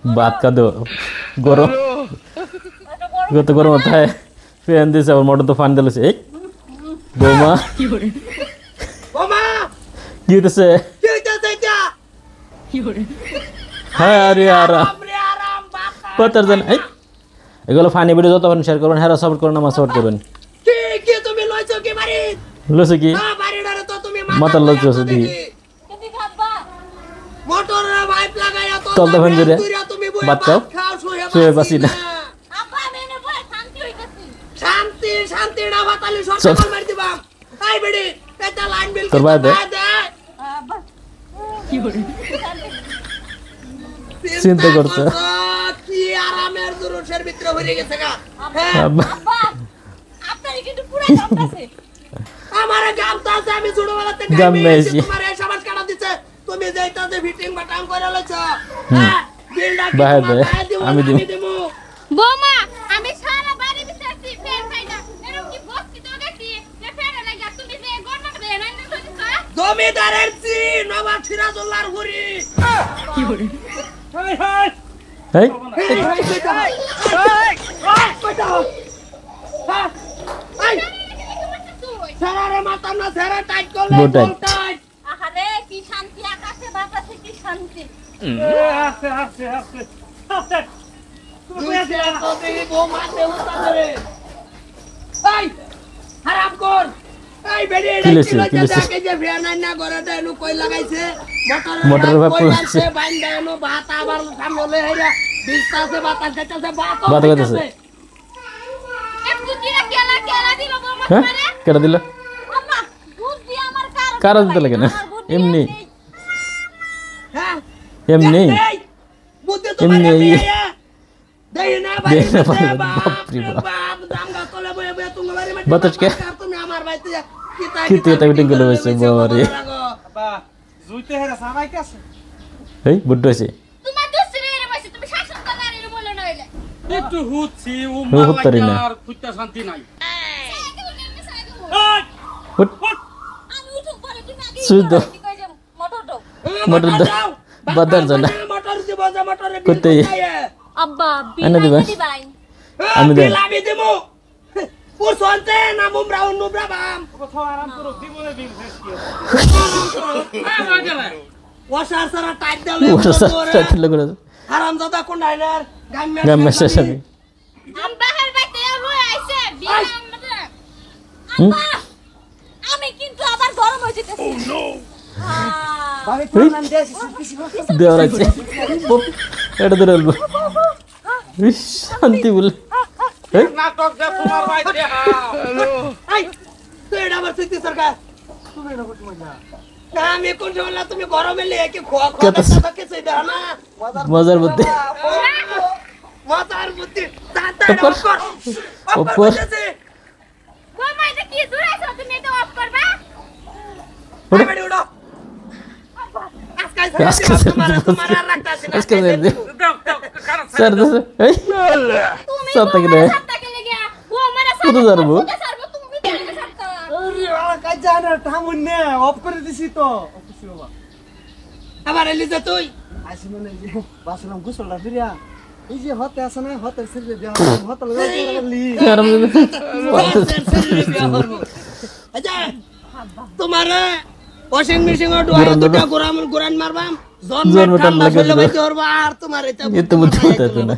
बात का दो गरम কত গরম মাথায় ফ্যান দিছে আবার মোটর তো ফান দিলছে এই বোমা বোমা কি হইতেছে কি হইতাছে এটা হ্যাঁ আরে আরাম বাপরে আরাম বাবা পতার জান এই এগুলো ফানি ভিডিও যত পারেন শেয়ার করবেন হ্যাঁ সাপোর্ট করুন আমার সাপোর্ট করবেন কি কি তুমি লইছো কি বাড়ি লসে কি হ্যাঁ বাড়িটারে তো তুমি মাথার লজ্জা আছে দি কি খাবা মোটরে পাইপ লাগাইয়া তো চল দোকান করে তুমি ভাত খাও শুয়ে বাসি না আব্বা মেনে বলে শান্তি হইতাছি শান্তি শান্তি না বাতালি সব মার দিবা আই বেডি এটা লাইন বিল তোর ভাই দে আব্বা কি হরে চিন্তা করছে কি আরামের দুরুশের ভিতরে হয়ে গেছে গা আব্বা আপনার কি একটু পুরাই গামতাছে আমারে গামতাছে আমি ছোটবেলা থেকে গাম মেছি তোমার এই সমাজ কাটা দিছে তুমি যাইতাছে ফিটিং বাটাম করে লইছো হ্যাঁ বিলটা বাহে দে আমি দেবো বোমা আমি সারা বাড়ি বিছাছি ফের খাই না এরকম কি বসতি তো দেখি যে ফের লাগা তুমি যে গরমা দে না না দিছ জমিদারের চি নবাব সিরাজউল্লাহর হুরি কি হরে হাই হাই এই সারারে মাথা না সারা টাইট করলে টাইট আহারে কি শান্তি আকাশে বাতাসে কি শান্তি আস্তে আস্তে আস্তে আস্তে তুমি তো দেখি বোমা দে উতা করে এই হারাম কর এই বেডি দেখে যে ফেনা না গরাটা এনু কই লাগাইছে মোটরের ভাব কইছে বাইন্দা এনু ভাত আবার সামনে হেরা বিস্তাসে বাতাস যেতেছে বাত হইতেছে এ বুদ্ধিরা কেলা কেলা দিল বোমা হ্যাঁ মারে কেডা দিল আম্মা বুদ্ধি আমার কার দিতে লাগে না এমনি হ্যাঁ এমনি বুদ্ধি তো মানে দেই না ভাই বাপ রে বাপ দামগা তলে বয়ে বয়ে তুমি বাড়ি মে বাতাস কে তুমি আমার বাইতে কি তুই এটা মিটিং করে বসে বাবারে বাবা জুইতে হেরা সামাইতে আছে এই বুদ্ধ আছে তোমার দুসরে রে বসে তুমি শাসন করার রে বলে নইলে একটু হুচ্ছি ও হুত্তারি না। মালার খুঁজতে শান্তি নাই হুট আমি উঠো পরে তুমি আগে সুদ কই যাব মোটর দাও মোটর দাও বাদার জানা মোটর দিব যা মোটরে করতে আব্বা আনা দিবা? দিবাই আমি দেব। আমি দেবো পুরসন্তে না মুমরা নুবরা বাম কোথাও আরাম করো জীবনে দিন শেষ কি ওয়াসার সারা টাইট দাও ওটা করে হারামজাদা কোন ডাইনার গাম মেসেজ আমি আম বাহার বাইতে লই আইছে বিয়াম আব্বা আমি কিন্তু আবার গরম হয়ে যেতেছি ও নো ভাবি প্রণাম দেশ দেওয়ার আছে এটা ধরে বলবো শান্তি বলে নাটক দে তোমার বাইতে হ্যালো এই তুই এটা আমার সিদ্ধি সরকার তুমি না করতে মজা আমি কোন জমলা তুমি গরমে লিয়ে কি খোয়া খোয়া কথা কিছু দাও না মজার মধ্যে মাথার বুদ্ধি দাদা উপর উপর বোমা এটা কি দূর আছে তুমি এটা অফ করবা আমি উড়ো আজকে তোমার আর রাখতাছি না আজকে দে স্যার দে এই তুমি সব থেকে দে সবটাকে লাগা বোমারা কত জারবো সারবো তুমি ভিতরে সারতা আরে আ কাজ জানা থামুন না অফ করে দিছি তো অফিসে বাবা আবার এলিজা তুই আসি মনে যে বাসলাম গোসলটা ফিরিয়া এই যে হতে আছে না হতে ছেড়ে দেওয়া হতে লাগালি আরাম আচ্ছা তোমার ওয়াশিং মেশিন ও দুটা গুরান মারবাম জন্ম টান লাগে বাইতে হরবা আর তোমার এটা বুদ্ধি হইতাছে না।